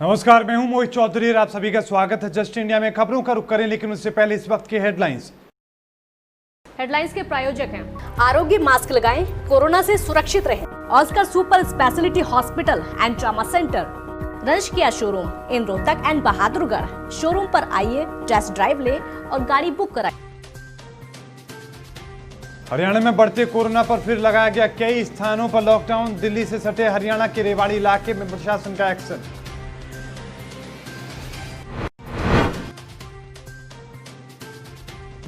नमस्कार, मैं हूं मोहित चौधरी और आप सभी का स्वागत है जस्ट इंडिया में। खबरों का रुख करें, लेकिन उससे पहले इस वक्त की हेडलाइंस के प्रायोजक हैं आरोग्य मास्क लगाएं, कोरोना से सुरक्षित रहें। Oscar super speciality hospital and trauma centre, रंश किया showroom in Rohtak and Bahadurgarh. Showroom पर आइए, टेस्ट ड्राइव ले और गाड़ी बुक कराएं। हरियाणा में बढ़ते कोरोना पर फिर लगाया गया कई स्थानों पर लॉकडाउन। दिल्ली से सटे हरियाणा के रेवाड़ी इलाके में प्रशासन का एक्शन।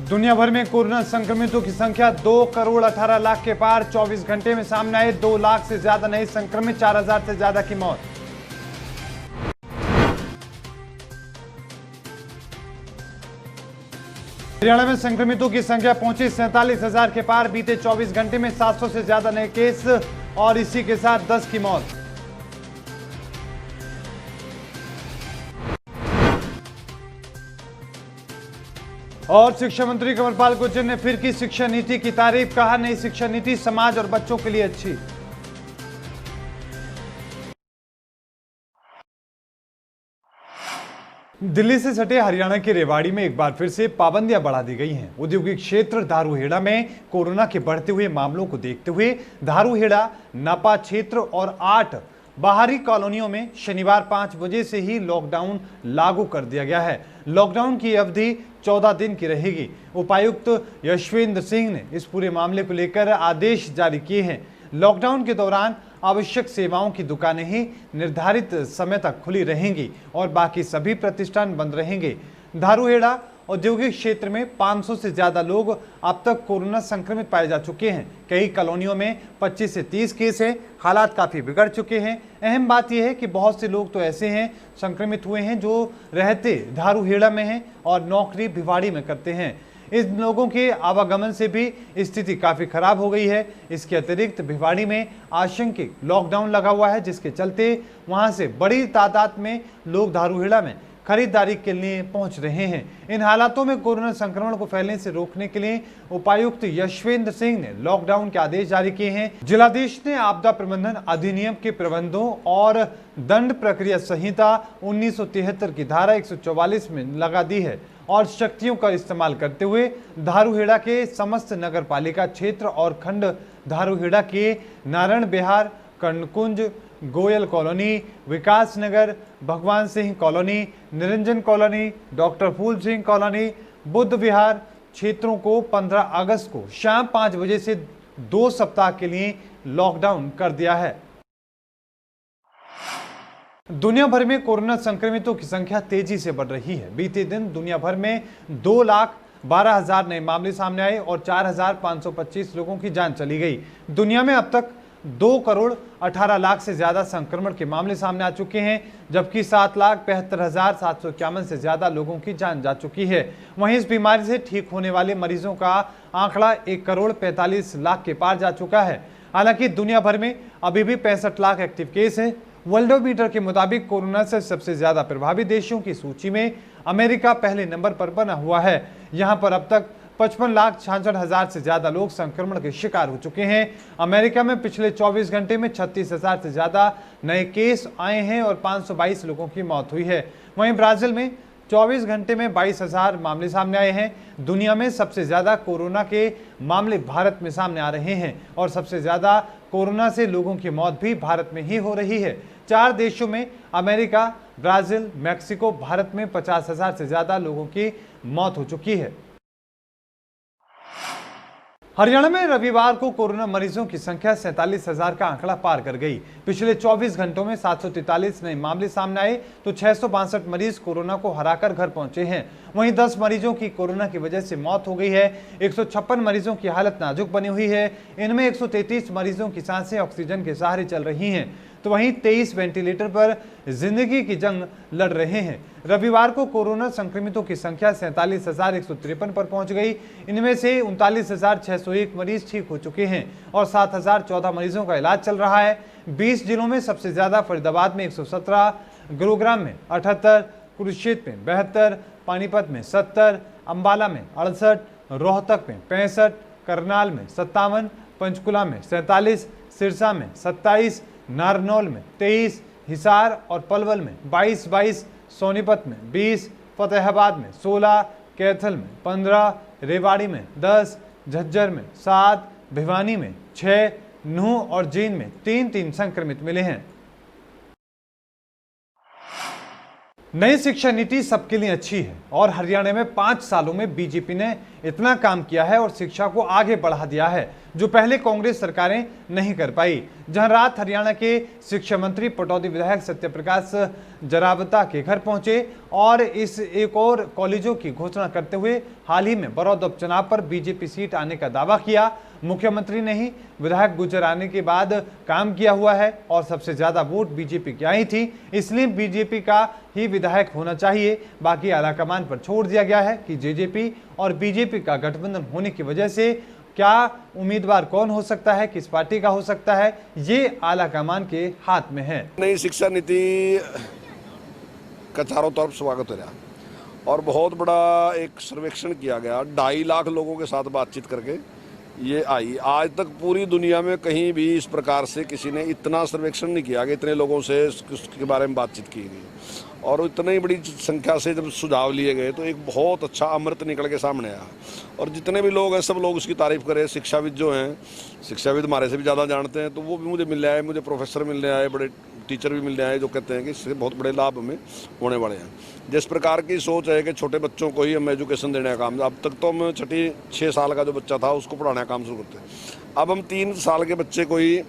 दुनिया भर में कोरोना संक्रमितों की संख्या 2 करोड़ 18 लाख के पार। 24 घंटे में सामने आए 2 लाख से ज्यादा नए संक्रमित, 4000 से ज्यादा की मौत। हरियाणा में संक्रमितों की संख्या पहुंची 47,000 के पार। बीते 24 घंटे में 700 से ज्यादा नए केस और इसी के साथ 10 की मौत। और शिक्षा मंत्री कंवरपाल गुर्जर ने फिर की शिक्षा नीति की तारीफ। कहा, नई शिक्षा नीति समाज और बच्चों के लिए अच्छी। दिल्ली से सटे हरियाणा के रेवाड़ी में एक बार फिर से पाबंदियां बढ़ा दी गई हैं। औद्योगिक क्षेत्र धारूहेड़ा में कोरोना के बढ़ते हुए मामलों को देखते हुए धारूहेड़ा, नापा क्षेत्र और 8 बाहरी कॉलोनियों में शनिवार 5 बजे से ही लॉकडाउन लागू कर दिया गया है। लॉकडाउन की अवधि 14 दिन की रहेगी। उपायुक्त यशवेंद्र सिंह ने इस पूरे मामले को लेकर आदेश जारी किए हैं। लॉकडाउन के दौरान आवश्यक सेवाओं की दुकानें ही निर्धारित समय तक खुली रहेंगी और बाकी सभी प्रतिष्ठान बंद रहेंगे। धारूहेड़ा औद्योगिक क्षेत्र में 500 से ज्यादा लोग अब तक कोरोना संक्रमित पाए जा चुके हैं। कई कॉलोनियों में 25 से 30 केस हैं। हालात काफी बिगड़ चुके हैं। अहम बात यह है कि बहुत से लोग तो ऐसे हैं संक्रमित हुए हैं जो रहते धारूहेड़ा में हैं और नौकरी भिवाड़ी में करते हैं। इन लोगों के आवागमन से भी स्थिति काफी खराब हो गई है। इसके अतिरिक्त भिवाड़ी में आशंकित लॉकडाउन लगा हुआ है, जिसके चलते वहां से बड़ी तादाद में लोग धारूहेड़ा में खरीदारी के लिए पहुंच रहे हैं। इन हालातों में कोरोना संक्रमण को फैलने से रोकने के लिए उपायुक्त यशवेंद्र सिंह ने लॉकडाउन के आदेश जारी किए हैं। जिलाधीश ने आपदा प्रबंधन अधिनियम के प्रबंधों और दंड प्रक्रिया संहिता 1973 की धारा 144 में लगा दी है और शक्तियों का इस्तेमाल करते हुए धारूहेड़ा के समस्त नगर पालिका क्षेत्र और खंड धारूहेड़ा के Narayan Bihar, Karnakunj, Goyal colony, Vikas Nagar, Bhagwan Singh colony, Niranjan colony, doctor Phool Singh colony, Buddh Vihar क्षेत्रों को 15 अगस्त को शाम 5 बजे से 2 सप्ताह के लिए लॉकडाउन कर दिया है। दुनिया भर में कोरोना संक्रमितों की संख्या तेजी से बढ़ रही है। बीते दिन दुनिया भर में 2,12,000 नए मामले सामने आए और 4,525 लोगों की जान चली गई। दुनिया में अब तक 2 करोड़ 18 लाख से ज्यादा संक्रमण के मामले सामने आ चुके हैं, जबकि 7,75,751 से ज्यादा लोगों की जान जा चुकी है। वहीं इस बीमारी से ठीक होने वाले मरीजों का आंकड़ा 1 करोड़ 45 लाख के पार जा चुका है। हालांकि दुनिया भर में अभी भी 65 लाख एक्टिव केस हैं। वर्ल्डोमीटर के मुताबिक कोरोना से सबसे ज्यादा प्रभावित देशों की सूची में अमेरिका पहले नंबर पर बना हुआ है। यहां पर अब तक 55,66,000 से ज्यादा लोग संक्रमण के शिकार हो चुके हैं। अमेरिका में पिछले 24 घंटे में 36,000 से ज्यादा नए केस आए हैं और 522 लोगों की मौत हुई है। वहीं ब्राजील में 24 घंटे में 22,000 मामले सामने आए हैं। दुनिया में सबसे ज्यादा कोरोना के मामले भारत में सामने आ रहे हैं और सबसे ज्यादा कोरोना से लोगों की मौत भी भारत में ही हो रही है। 4 देशों में अमेरिका, ब्राजील, मैक्सिको, भारत में 50,000 से ज्यादा लोगों की मौत हो चुकी है। हरियाणा में रविवार को कोरोना मरीजों की संख्या 47,000 का आंकड़ा पार कर गई। पिछले 24 घंटों में 743 नए मामले सामने आए तो 662 मरीज कोरोना को हराकर घर पहुंचे हैं। वहीं 10 मरीजों की कोरोना की वजह से मौत हो गई है। 156 मरीजों की हालत नाजुक बनी हुई है। इनमें 133 मरीजों की सांसें ऑक्सीजन के सहारे चल रही हैं, तो वहीं 23 वेंटिलेटर पर जिंदगी की जंग लड़ रहे हैं। रविवार को कोरोना संक्रमितों की संख्या 47,153 पर पहुंच गई। इनमें से 39,601 मरीज ठीक हो चुके हैं और 7,014 मरीजों का इलाज चल रहा है। 20 जिलों में सबसे ज्यादा फरीदाबाद में 117, गुरुग्राम में 78, कुरुक्षेत्र में 72, पानीपत में 70, अंबाला में 68, रोहतक में 65, करनाल में 57, पंचकुला में 47, सिरसा में 27, नारनौल में 23, हिसार और पलवल में 22-22, सोनीपत में 20, फतेहाबाद में 16, कैथल में 15, रेवाड़ी में 10, झज्जर में 7, भिवानी में 6, नूंह और जींद में 3-3 संक्रमित मिले हैं। नई शिक्षा नीति सबके लिए अच्छी है और हरियाणा में 5 सालों में बीजेपी ने इतना काम किया है और शिक्षा को आगे बढ़ा दिया है जो पहले कांग्रेस सरकारें नहीं कर पाई। जहां रात हरियाणा के शिक्षा मंत्री पटौदी विधायक सत्यप्रकाश जरावता के घर पहुंचे और इस एक और कॉलेजों की घोषणा करते हुए हाल ही में बरौदा उपचुनाव पर बीजेपी सीट आने का दावा किया। मुख्यमंत्री ने ही विधायक गुजर आने के बाद काम किया हुआ है और सबसे ज्यादा वोट बीजेपी की आई थी, इसलिए बीजेपी का ही विधायक होना चाहिए। बाकी आलाकमान पर छोड़ दिया गया है कि जेजेपी और बीजेपी का गठबंधन होने की वजह से क्या उम्मीदवार कौन हो सकता है, किस पार्टी का हो सकता है, ये आलाकमान के हाथ में है। नई शिक्षा नीति का चारों तरफ स्वागत हो रहा और बहुत बड़ा एक सर्वेक्षण किया गया, 2.5 लाख लोगों के साथ बातचीत करके ये आई। आज तक पूरी दुनिया में कहीं भी इस प्रकार से किसी ने इतना सर्वेक्षण नहीं किया कि इतने लोगों से इसके बारे में बातचीत की गई और इतनी बड़ी संख्या से जब सुझाव लिए गए तो एक बहुत अच्छा अमृत निकल के सामने आया। और जितने भी लोग हैं सब लोग उसकी तारीफ करें। शिक्षाविद जो हैं, शिक्षाविद हमारे से भी ज़्यादा जानते हैं, तो वो भी मुझे मिलने आए, मुझे प्रोफेसर मिलने आए, बड़े टीचर भी मिलने आए जो कहते हैं कि इससे बहुत बड़े लाभ हमें होने वाले हैं। जिस प्रकार की सोच है कि छोटे बच्चों को ही हम एजुकेशन देने का काम, अब तक तो हम 6 साल का जो बच्चा था उसको पढ़ाने का काम शुरू करते हैं, अब हम 3 साल के बच्चे को ही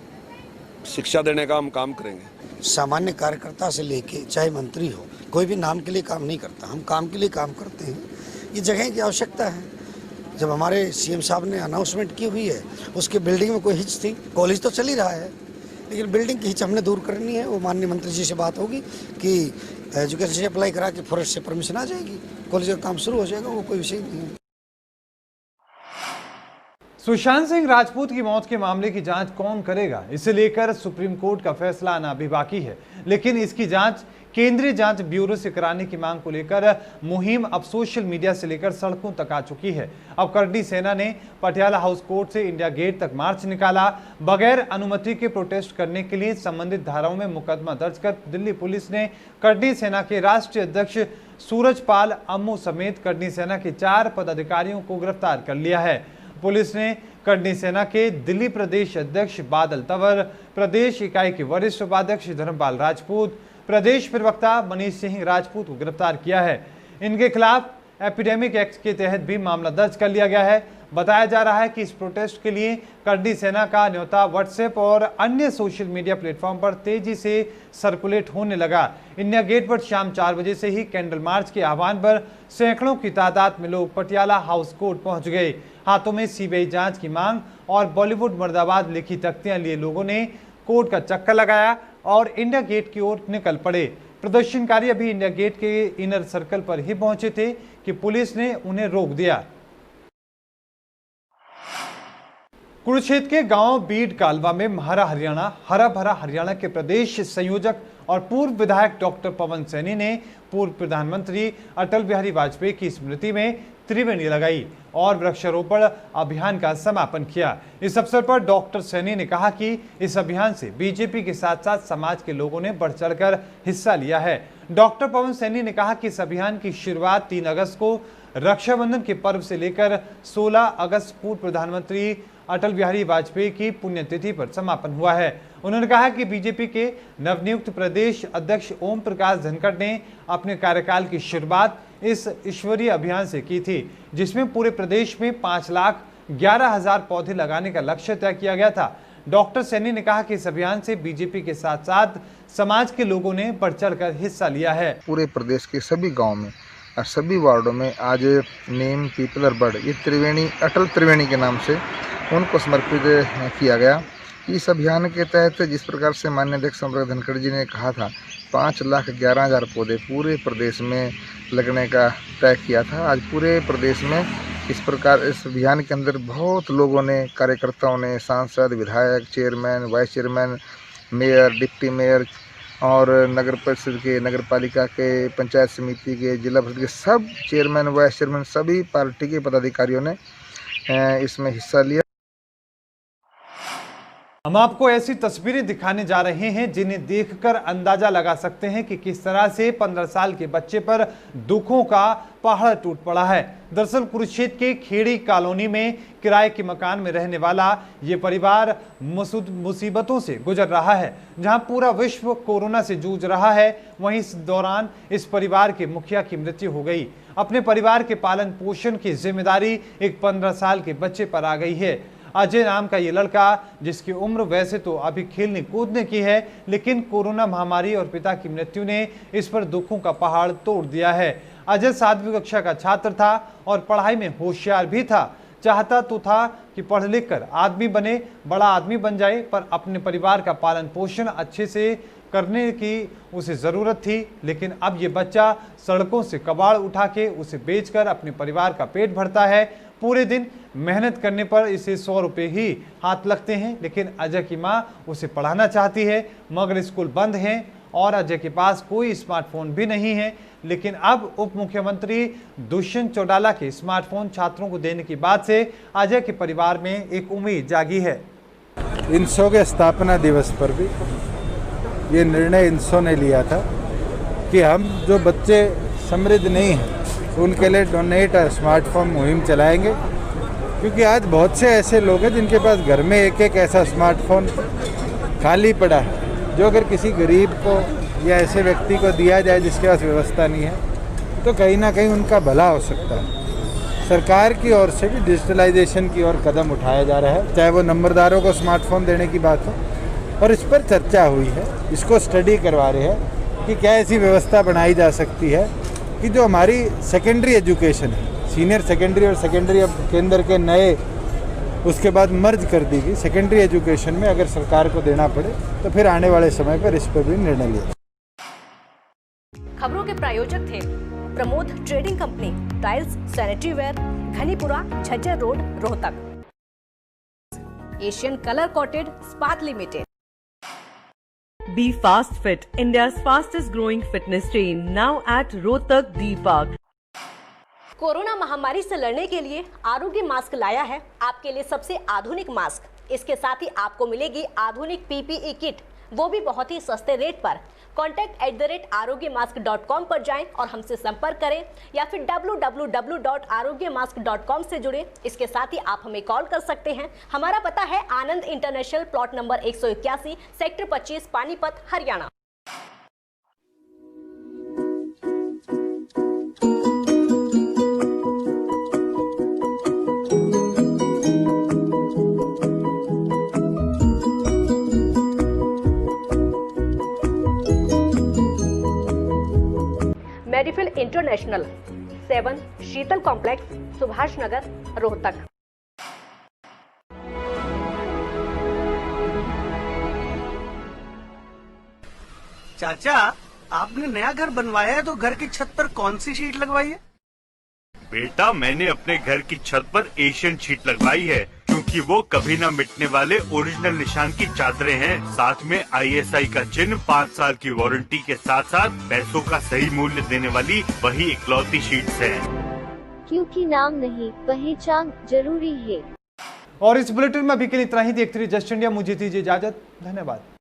शिक्षा देने का हम काम करेंगे। सामान्य कार्यकर्ता से लेके चाहे मंत्री हो, कोई भी नाम के लिए काम नहीं करता, हम काम के लिए काम करते हैं। ये जगह की आवश्यकता है। जब हमारे सीएम साहब ने अनाउंसमेंट की हुई है, उसके बिल्डिंग में कोई हिच थी, कॉलेज तो चल ही रहा है, लेकिन बिल्डिंग की हिच हमने दूर करनी है। वो माननीय मंत्री जी से बात होगी कि एजुकेशन से अप्लाई करा के फॉरेस्ट से परमिशन आ जाएगी, कॉलेज का काम शुरू हो जाएगा, वो कोई विषय नहीं है। सुशांत सिंह राजपूत की मौत के मामले की जांच कौन करेगा, इसे लेकर सुप्रीम कोर्ट का फैसला आना अभी बाकी है, लेकिन इसकी जांच केंद्रीय जांच ब्यूरो से कराने की मांग को लेकर मुहिम अब सोशल मीडिया से लेकर सड़कों तक आ चुकी है। अब करनी सेना ने पटियाला हाउस कोर्ट से इंडिया गेट तक मार्च निकाला। बगैर अनुमति के प्रोटेस्ट करने के लिए संबंधित धाराओं में मुकदमा दर्ज कर दिल्ली पुलिस ने करनी सेना के राष्ट्रीय अध्यक्ष सूरजपाल अम्मू समेत करनी सेना के 4 पदाधिकारियों को गिरफ्तार कर लिया है। पुलिस ने करनी सेना के दिल्ली प्रदेश अध्यक्ष बादल तंवर, प्रदेश इकाई के वरिष्ठ उपाध्यक्ष धर्मपाल राजपूत, प्रदेश प्रवक्ता मनीष सिंह राजपूत को गिरफ्तार किया है। इनके खिलाफ एपिडेमिक एक्ट के तहत भी मामला दर्ज कर लिया गया है। बताया जा रहा है कि इस प्रोटेस्ट के लिए करनी सेना का न्योता व्हाट्सएप और अन्य सोशल मीडिया प्लेटफॉर्म पर तेजी से सर्कुलेट होने लगा। इंडिया गेट पर शाम 4 बजे से ही कैंडल मार्च के आह्वान पर सैकड़ों की तादाद में लोग पटियाला हाउस कोर्ट पहुंच गए। हाथों में सीबीआई जांच की मांग और बॉलीवुड मर्दाबाद लिखी तख्तियां लिए लोगों ने कोर्ट का चक्कर लगाया और इंडिया गेट की ओर निकल पड़े। प्रदर्शनकारी अभी इंडिया गेट के इनर सर्कल पर ही पहुंचे थे कि पुलिस ने उन्हें रोक दिया। कुरुक्षेत्र के गांव बीड कालवा में हरा भरा हरियाणा के प्रदेश संयोजक और पूर्व विधायक डॉक्टर पवन सैनी ने पूर्व प्रधानमंत्री अटल बिहारी वाजपेयी की स्मृति में त्रिवेणी लगाई और वृक्षारोपण अभियान का समापन किया। इस अवसर पर डॉक्टर सैनी ने कहा कि इस अभियान से बीजेपी के साथ साथ समाज के लोगों ने बढ़ चढ़कर हिस्सा लिया है। डॉक्टर पवन सैनी ने कहा कि इस अभियान की शुरुआत 3 अगस्त को रक्षाबंधन के पर्व से लेकर 16 अगस्त पूर्व प्रधानमंत्री अटल बिहारी वाजपेयी की पुण्यतिथि पर समापन हुआ है। उन्होंने कहा कि बीजेपी के नवनियुक्त प्रदेश अध्यक्ष ओम प्रकाश धनखड़ ने अपने कार्यकाल की शुरुआत इस ईश्वरीय अभियान से की थी, जिसमें पूरे प्रदेश में 5,11,000 पौधे लगाने का लक्ष्य तय किया गया था। डॉक्टर सैनी ने कहा कि इस अभियान से बीजेपी के साथ साथ समाज के लोगों ने बढ़ चढ़कर हिस्सा लिया है। पूरे प्रदेश के सभी गाँव में और सभी वार्डों में आज नेम पीपल और बर्ड, ये त्रिवेणी अटल त्रिवेणी के नाम से उनको समर्पित किया गया। इस अभियान के तहत जिस प्रकार से माननीय अध्यक्ष ओम प्रकाश धनखड़ जी ने कहा था 5,11,000 पौधे पूरे प्रदेश में लगने का तय किया था, आज पूरे प्रदेश में इस प्रकार इस अभियान के अंदर बहुत लोगों ने, कार्यकर्ताओं ने, सांसद, विधायक, chairman, vice chairman, mayor, deputy mayor और नगर परिषद के, नगर पालिका के, पंचायत समिति के, जिला परिषद के सब चेयरमैन, वाइस चेयरमैन, सभी पार्टी के पदाधिकारियों ने इसमें हिस्सा लिया। हम आपको ऐसी तस्वीरें दिखाने जा रहे हैं जिन्हें देखकर अंदाजा लगा सकते हैं कि किस तरह से 15 साल के बच्चे पर दुखों का पहाड़ टूट पड़ा है। दरअसल कुरुक्षेत्र के खेड़ी कॉलोनी में किराए के मकान में रहने वाला ये परिवार मुसीबतों से गुजर रहा है। जहां पूरा विश्व कोरोना से जूझ रहा है, वहीं इस दौरान इस परिवार के मुखिया की मृत्यु हो गई। अपने परिवार के पालन पोषण की जिम्मेदारी एक 15 साल के बच्चे पर आ गई है। अजय नाम का ये लड़का, जिसकी उम्र वैसे तो अभी खेलने कूदने की है, लेकिन कोरोना महामारी और पिता की मृत्यु ने इस पर दुखों का पहाड़ तोड़ दिया है। अजय 7वीं कक्षा का छात्र था और पढ़ाई में होशियार भी था। चाहता तो था कि पढ़ लिख कर आदमी बने, बड़ा आदमी बन जाए, पर अपने परिवार का पालन पोषण अच्छे से करने की उसे ज़रूरत थी। लेकिन अब ये बच्चा सड़कों से कबाड़ उठा के उसे बेचकर अपने परिवार का पेट भरता है। पूरे दिन मेहनत करने पर इसे 100 रुपये ही हाथ लगते हैं। लेकिन अजय की मां उसे पढ़ाना चाहती है, मगर स्कूल बंद हैं और अजय के पास कोई स्मार्टफोन भी नहीं है। लेकिन अब उप मुख्यमंत्री दुष्यंत चौटाला के स्मार्टफोन छात्रों को देने की बात से अजय के परिवार में एक उम्मीद जागी है। इनसो के स्थापना दिवस पर भी ये निर्णय इनसो ने लिया था कि हम जो बच्चे समृद्ध नहीं हैं उनके लिए डोनेट स्मार्टफोन मुहिम चलाएंगे, क्योंकि आज बहुत से ऐसे लोग हैं जिनके पास घर में एक एक ऐसा स्मार्टफोन खाली पड़ा है, जो अगर किसी गरीब को या ऐसे व्यक्ति को दिया जाए जिसके पास व्यवस्था नहीं है तो कहीं ना कहीं उनका भला हो सकता है। सरकार की ओर से भी डिजिटलाइजेशन की ओर कदम उठाया जा रहा है, चाहे वो नंबरदारों को स्मार्टफोन देने की बात हो, और इस पर चर्चा हुई है, इसको स्टडी करवा रहे हैं कि क्या ऐसी व्यवस्था बनाई जा सकती है कि जो हमारी सेकेंडरी एजुकेशन है, सीनियर सेकेंडरी और सेकेंडरी अब केंद्र के नए उसके बाद मर्ज कर दी गई, सेकेंडरी एजुकेशन में अगर सरकार को देना पड़े तो फिर आने वाले समय पर इस पर भी निर्णय लिया। खबरों के प्रायोजक थे Pramod trading company, tiles, sanitary ware, Ghanipura, Jhajjar road, Rohtak. Asian colour coated Ispat limited. Be Fast Fit, India's fastest growing fitness chain, now at Rohtak D Park. Corona महामारी से लड़ने के लिए आरोग्य मास्क लाया है आपके लिए सबसे आधुनिक मास्क। इसके साथ ही आपको मिलेगी आधुनिक PPE किट, वो भी बहुत ही सस्ते रेट पर। contact@arogyamask.com पर जाएं और हमसे संपर्क करें, या फिर www.arogyamask.com से जुड़े। इसके साथ ही आप हमें कॉल कर सकते हैं। हमारा पता है Anand international, plot number 181, sector 25, Panipat, Haryana. Medifil international, 7 Sheetal complex, Subhash Nagar, Rohtak. चाचा, आपने नया घर बनवाया है तो घर की छत पर कौन सी शीट लगवाई है? बेटा, मैंने अपने घर की छत पर एशियन शीट लगवाई है, क्योंकि वो कभी न मिटने वाले ओरिजिनल निशान की चादरें हैं। साथ में ISI का चिन्ह, 5 साल की वारंटी के साथ साथ पैसों का सही मूल्य देने वाली वही इकलौती शीट्स हैं। क्योंकि नाम नहीं, पहचान जरूरी है। और इस बुलेटिन में अभी के लिए इतना ही। देखते रहिए जस्ट इंडिया। मुझे दीजिए इजाजत। धन्यवाद।